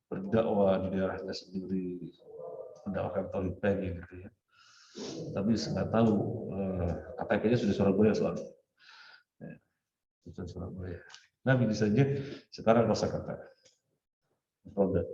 berdakwah di daerahnya sendiri, mendakwakan tauhid pengen gitu ya. Tapi nggak tahu, KTP-nya sudah Surabaya soalnya. Ya, sudah Surabaya. Nah, ini saja sekarang kosakata. Roda.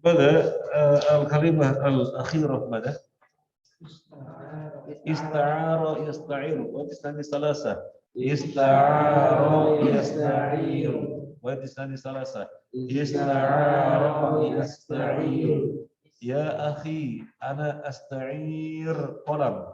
Bada al-kalimah al-akhirah bada ista'ara yasta'iru wa tisani salasa ista'ara yasta'iru wa tisani salasa ista'ara yasta'iru ya akhi ana asta'ir qalam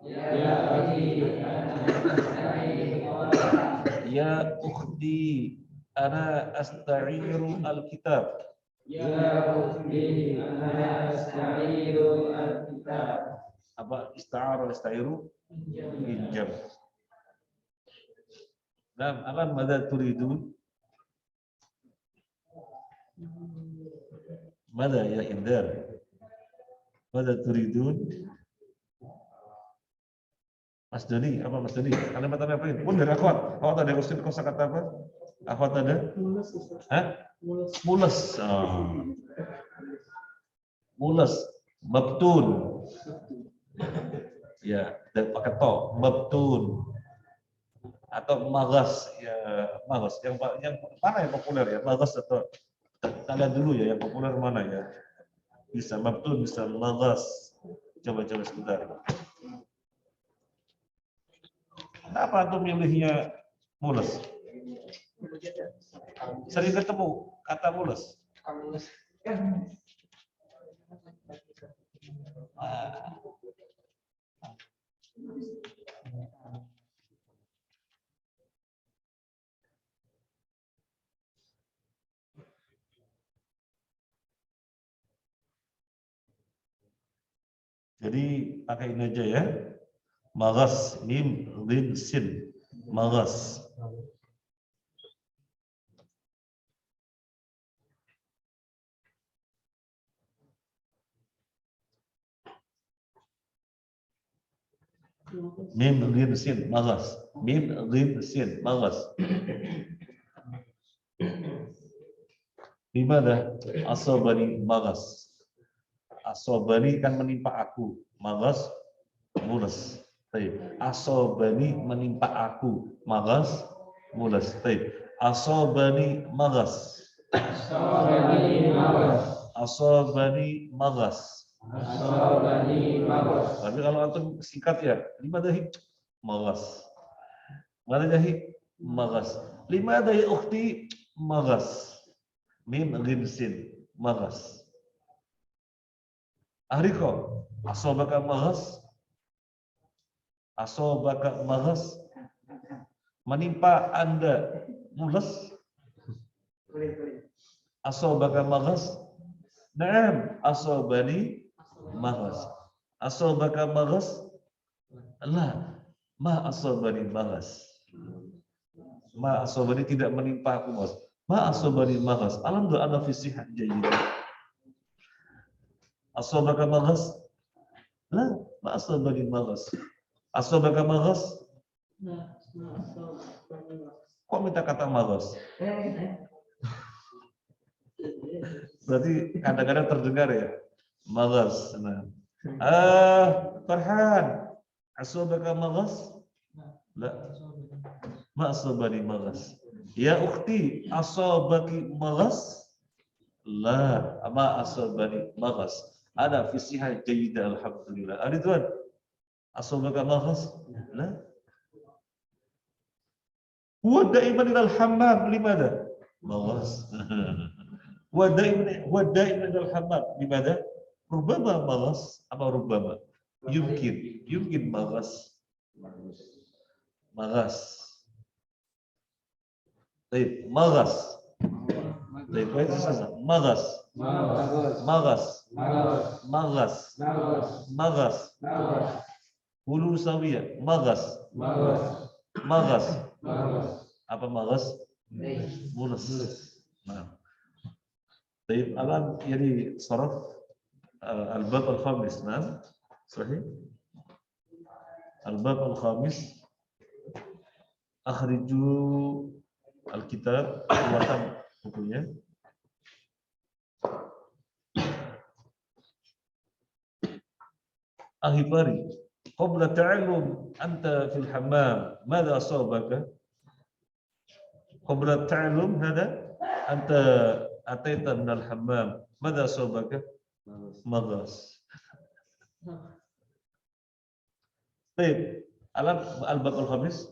ya akhi ana asta'ir qalam ya ukhti ana asta'iru al-kitab ya ukhti ana asta'iru al-kitab. Apa ista'ara ista'iru? Pinjam. Nah, alam madza turidun? Madza ya Indar? Madza turidun? Mas Doni, apa Mas Doni? Kalimat apa ini? Pun dari akhwat. Akhwat ada usul kosakata apa? Akhwat ada? Hah? Mules. Oh. Mules. Mabtun. Ya, dan pakai to. Mabtun. Atau magas. Ya, magas. Yang mana yang populer ya? Magas atau kita lihat dulu ya yang populer mana ya? Bisa mabtun, bisa magas. Coba-coba sebentar. Kenapa antum milihnya mules? Sering ketemu kata mules. Jadi pakai ini aja ya. Magas, mim, lim, sin. Magas. Mim, lim, sin. Magas. Mim, lim, sin. Magas. Gimana? Asobani magas. Asobani kan menimpa aku. Magas, mules. Asobani menimpa aku. Magas, mules. Asobani magas. Asobani magas. Asobani magas. Asobani magas. Tapi kalau antum singkat ya, 5 dahi magas. Mana dahi magas. 5 dahi ukhti magas. Mim ghim sin magas. Ahriko asobaka magas. Asobaka magas. Menimpa Anda mules. Asobaka magas. Naam, asobani magas. Asobaka magas. La, ma asobani magas. Ma asobani tidak menimpa aku magas. Ma asobani magas. Alhamdulillah ana fi sihhat jayyid. Asobaka magas. La, ma asobani magas. Asobaka magas. Kok minta kata magas? Berarti kadang-kadang terdengar ya. Maghas. Nah. Farhan, asabaka maghas? La. Ma asabani maghas. Ya ukhti, asabaki maghas? La, ma asabani maghas. Ana fi sihah jayyidah alhamdulillah. Ada tuan? Asabaka maghas? La. Huwa daiman ilal hammam, limada? Maghas. Huwa daiman ilal hammam, limada? Rubama maghas, apa rubama? Yumkin maghas. Maghas. Baik, maghas. Baik, baik saja. Maghas. Maghas. Maghas. Maghas. Hulu sawiyah. Maghas. Maghas. Apa maghas? Mulus. Nah. Baik, alam jadi saraf al-bab al-khamis. Nah, sahih. Al-bab al-khamis. Akhriju al-kitab, keluarkan bukunya. Ahibari, qabla ta'allum anta fil hammam, madza asabaka? Qabla ta'allum hada anta ataita min al-hammam, madza asabaka? Maghas. Baik, alam al-bab al-khamis.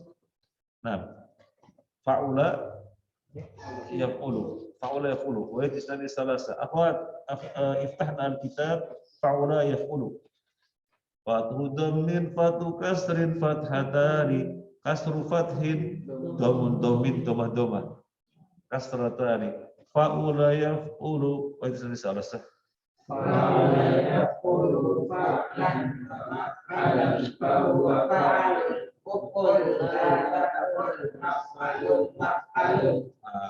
Nah, fa'ula yaqulu, wa yatisnani salasa. Akhwat, iftahna al-kitab, fa'ula yaqulu. Fathu dhammin, fathu kasrin, fathatani, kasru fathin, dhamun dhamin, dhamah dhamah, kasratani. Fa'ula yaqulu, wa yatisnani salasa. Fa'ula yaqulu, fa'lan, fa'lan, fa'huwa fa'al.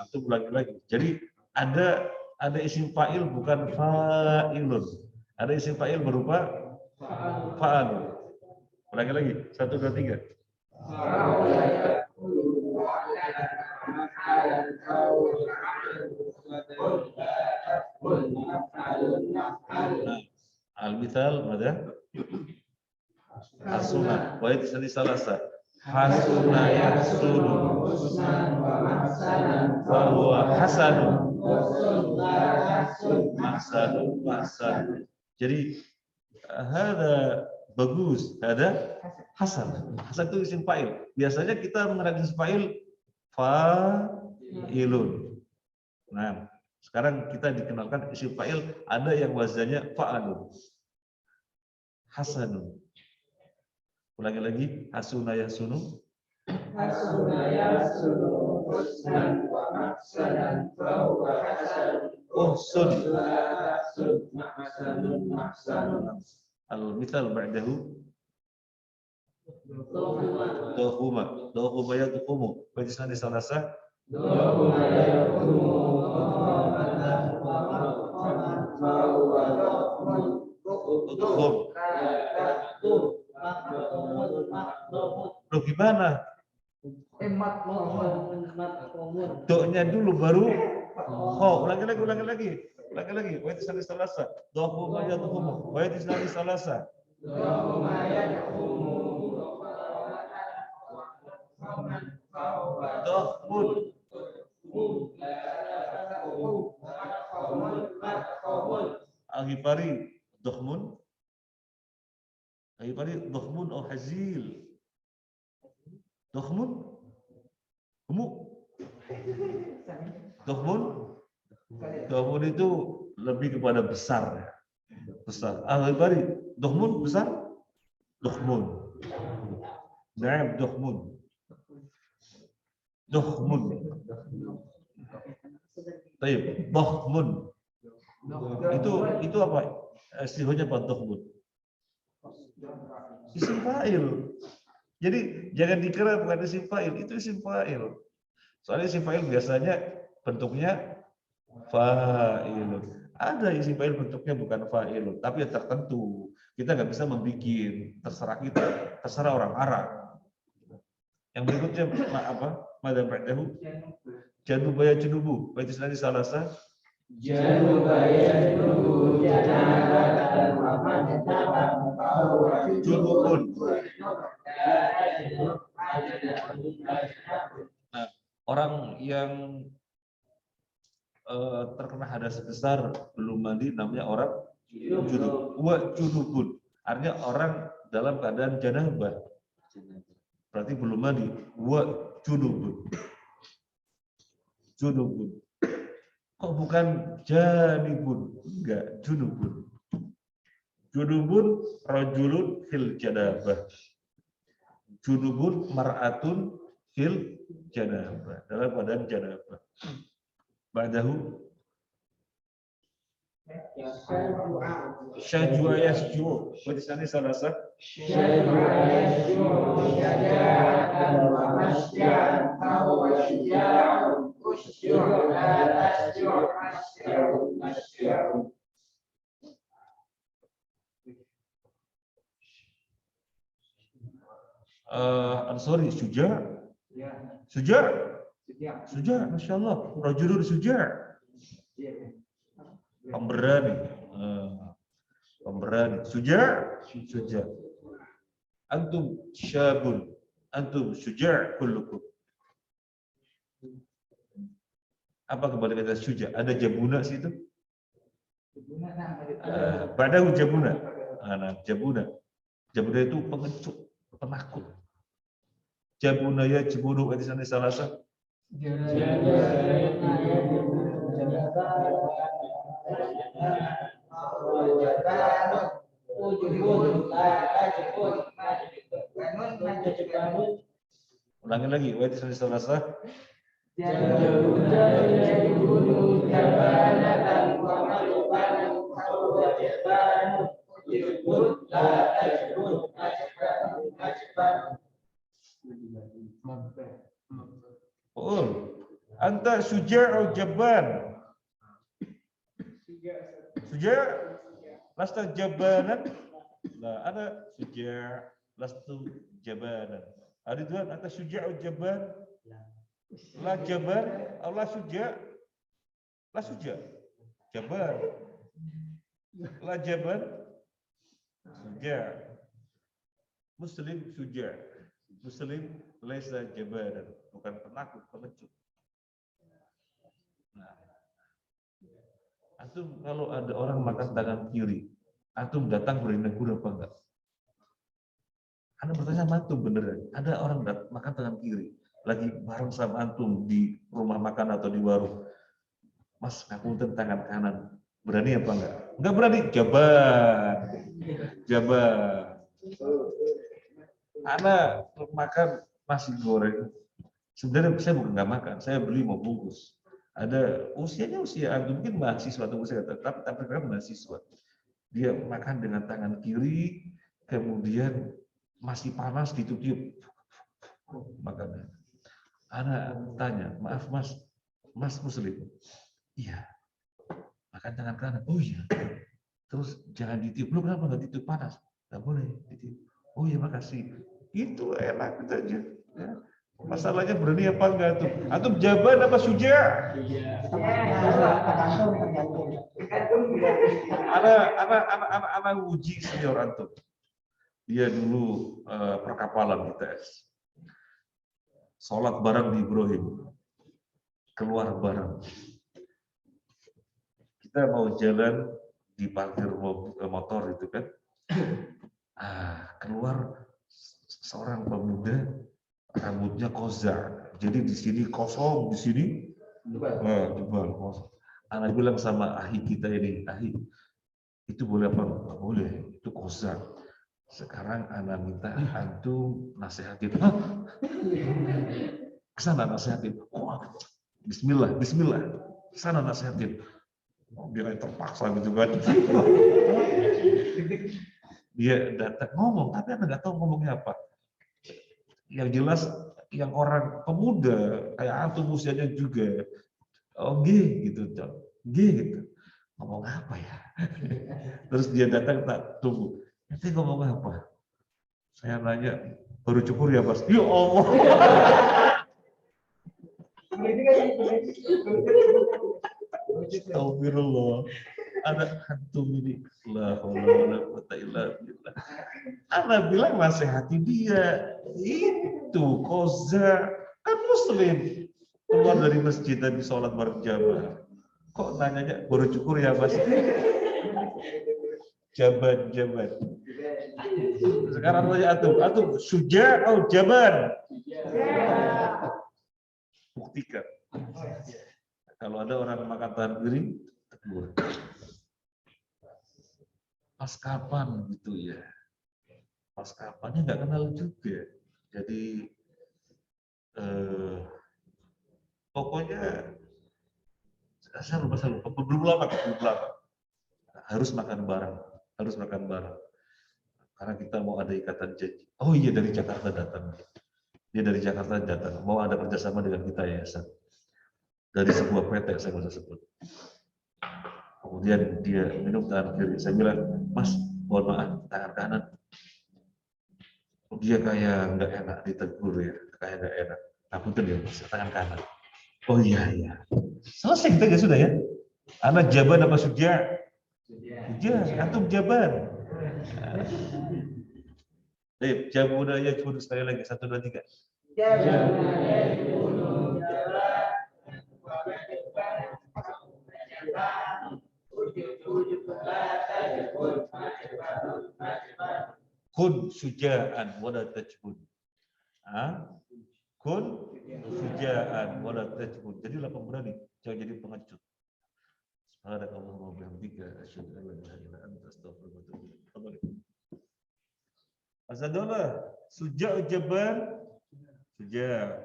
Itu ulangi lagi. Jadi ada isim fa'il bukan fa'ilun. Ada isim fa'il berupa fa'al. Ulangi lagi. 1, 2, 3. Al-mithal mana? Hasuna, wa yatisani salasa. Hasuna yahsunu, wa huwa hasanun, mahsanun. Jadi hada bagus, hada hasan. Hasan itu isim fa'il. Biasanya kita mengenal isim fa'il fa'ilun. Nah, sekarang kita dikenalkan isim fa'il ada yang wazannya fa'alun. Hasanun. Ulangi lagi, hasuna yahsunu. Hasuna yahsunu husnan wa mahsanan fa huwa hasan. Uhsun. Mahsanun. Al-mithal ba'dahu. Dohuma. Dohuma yadhumu. Bajisna di salasa. Dohuma yadhumu. Fa huwa dohum. Loh gimana? Do'nya dulu baru ulangi lagi. Wa yatisnani salasa. Dohuma yadhumu. Wa yatisnani salasa. Dohuma yadhumu. Dohmun. Aghifari dohmun. Aghifari dohmun atau hazil. Dohmun. Dohmun itu lebih kepada besar. Besar. Aghifari dohmun besar. Dohmun. Naam dohmun. Dohmun. Baik, dohmun. Itu apa? Istilahnya apa dohmun? Isim fa'il. Jadi jangan dikira bukan isim fa'il, itu isim fa'il. Soalnya isim fa'il biasanya bentuknya fa'ilun. Ada isim fa'il bentuknya bukan fa'ilun, tapi yang tertentu. Kita nggak bisa membuat, terserah kita, terserah orang Arab. Yang berikutnya apa? Madam ba'dahu. Januba ya junubu. Wa yatisnani salasa. Junubun. Nah, orang yang terkena hadas besar belum mandi namanya orang junub. Wa junubun. Artinya orang dalam keadaan janabah. Berarti belum mandi. Wa junubun. Junubun. Kok bukan janibun? Enggak, junubun. Junubun rajulun fil janabah. Junubun mar'atun fil janabah. Dalam keadaan janabah. Ba'dahu syajwa yasju. Berarti sana salah satu. Sorry, suja. Suja. Suja, Masya Allah. Rajulun suja. Pemberani. Pemberani. Suja. Suja. Antum syabun. Antum suja kullukum. Apa kebalikan dari suja? Ada jabuna situ? Badahu jabuna. Nah, jabuna. Jabuna itu pengecut, penakut. Jabuna ya jabunu di sana salah satu. Ulangi lagi, wa di sana salah satu. Anta syuja'u jabban. Syuja' lasta jabanan. Nah, ana syuja' lastu jabanan. Ridwan, anta syuja'u jabban. La jaban, Allah syuja'. La syuja'. Jaban. La jaban. Syuja'. Muslim syuja'. Muslim laisa jabanan, bukan penakut, pengecut. Nah, antum kalau ada orang makan tangan kiri, antum datang berinegur apa enggak? Anda bertanya sama antum beneran, ada orang makan tangan kiri, lagi bareng sama antum di rumah makan atau di warung. Mas, ngapunten tangan kanan, berani apa enggak? Enggak berani, jaban. Jaban. Anak makan nasi goreng. Sebenarnya saya bukan nggak makan, saya beli mau bungkus. Ada usianya usia antum mungkin mahasiswa atau usia tapi mahasiswa. Dia makan dengan tangan kiri, kemudian masih panas ditiup makannya. Anak tanya, maaf mas Muslim? Iya. Makan tangan kanan. Oh iya. Terus jangan ditiup. Lu kenapa nggak ditiup panas? Nggak boleh ditiup. Oh iya makasih. Itu enak aja. Ya. Masalahnya berani apa enggak tuh? Antum jaban apa suja? Anak uji senior antum. Dia dulu perkapalan di TS. Sholat bareng di Ibrahim. Keluar bareng. Kita mau jalan di parkir motor itu kan. Keluar seorang pemuda rambutnya kozar, jadi di sini kosong, di sini tebal kosong. Anak bilang sama ahi kita ini, ahi itu boleh apa? Boleh, itu kozar. Sekarang anak minta antum nasihatin. Kesana nasihatin. Oh, Bismillah, kesana nasihatin. Dia terpaksa gitu kan. Dia datang ngomong, tapi Anda nggak tahu ngomongnya apa. Yang jelas, yang orang pemuda kayak antum usianya juga, oh gitu, gitu. Ngomong apa ya? Terus dia datang, tak tunggu. Nanti ngomong apa? Saya nanya, baru cukur ya Mas? Ya Allah. Astagfirullah. Anak antum ini. La haula wala quwata illa billah. Ana bilang nasihati dia. Itu Koza kan muslim. Keluar dari masjid dan sholat berjamaah. Kok nanyanya baru cukur ya Mas? Jaban. Sekarang tanya antum suja atau jaban? Buktikan. Kalau ada orang makan tahan diri, tegur. Pas kapan gitu ya? Pas kapannya nggak kenal juga. Jadi pokoknya saya lupa. Belum lama. Harus makan bareng. Karena kita mau ada ikatan janji. Oh iya, dari Jakarta datang. Dia dari Jakarta datang. Mau ada kerjasama dengan kita ya, dari sebuah PT saya nggak usah sebut. Kemudian dia minum tangan kiri. Saya bilang, Mas, mohon maaf, tangan kanan. Dia kayak nggak enak ditegur ya, kayak nggak enak. Punten ya, Mas, tangan kanan. Oh iya. Selesai kita ya sudah ya. Anak jaban apa suja? Suja, antum jaban. Jabunaya jabun sekali lagi 1 2 3. Kun sujaan wala tajbun. Kun sujaan wala tajbun. Jadilah pemberani, jangan jadi pengecut. Subhanakallahumma wa bihamdika asyhadu an la ilaha illa anta astaghfiruka wa atubu ilaik. Asadullah, suja jaban, suja.